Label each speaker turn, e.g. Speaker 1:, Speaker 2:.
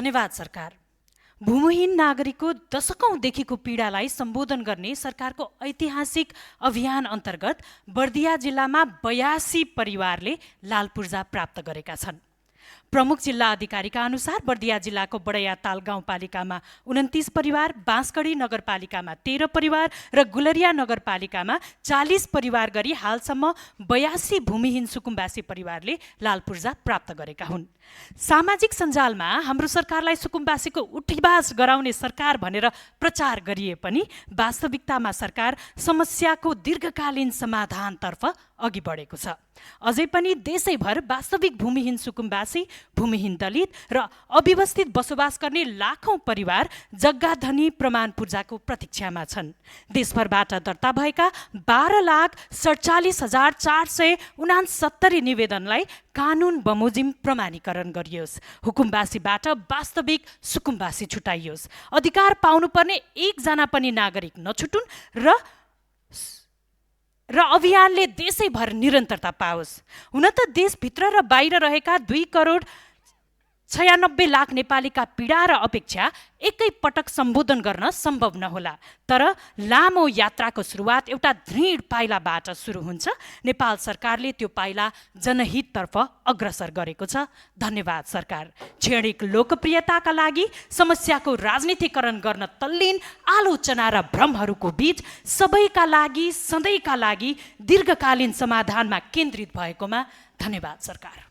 Speaker 1: धन्यवाद सरकार। भूमिहीन नागरिकको दशकौंदेखिको पीडालाई सम्बोधन गर्ने सरकारको ऐतिहासिक अभियान अन्तर्गत बर्दिया जिल्लामा 82 परिवारले लाल पूर्जा प्राप्त गरेका छन्। प्रमुख जिल्ला अधिकारीका अनुसार बर्दिया जिल्लाको बडैयाताल गाउँपालिकामा 29 परिवार, बाँसगढी नगरपालिकामा 13 परिवार र गुलरिया नगरपालिकामा 40 परिवार गरी हालसम्म 82 भूमिहीन सुकुम्बासी परिवारले लाल पूर्जा प्राप्त गरेका हुन्। सामाजिक सञ्जालमा हाम्रो सरकारलाई सुकुम्बासीको उठीबास गराउने सरकार भनेर प्रचार गरिए पनि वास्तविकतामा सरकार समस्याको दीर्घकालीन समाधानतर्फ अघि बढेको छ। अझै पनि देशैभर वास्तविक भूमिहीन सुकुम्बासी, भूमिहीन दलित र अव्यवस्थित बसोबास गर्ने लाखौं परिवार जग्गाधनी प्रमाण पूर्जाको प्रतीक्षामा छन्। देशभरबाट दर्ता भएका 12,47,469 निवेदनलाई कानुन बमोजिम प्रमाणीकरण गरियोस्। हुकुमबासीबाट वास्तविक सुकुम्बासी छुटाइयोस्। अधिकार पाउनुपर्ने एकजना पनि नागरिक नछुटुन् र अभियानले देशैभर निरन्तरता पाओस्। हुन त देशभित्र र बाहिर रहेका 2,96,00,000 नेपालीका पीडा र अपेक्षा एकै पटक सम्बोधन गर्न सम्भव नहोला, तर लामो यात्राको सुरुवात एउटा दृढ पाइलाबाट सुरु हुन्छ। नेपाल सरकारले त्यो पाइला जनहिततर्फ अग्रसर गरेको छ। धन्यवाद सरकार। क्षणिक लोकप्रियताका लागि समस्याको राजनीतिकरण गर्न तल्लीन आलोचना र भ्रमहरूको बीच सबैका लागि सधैँका लागि दीर्घकालीन समाधानमा केन्द्रित भएकोमा धन्यवाद सरकार।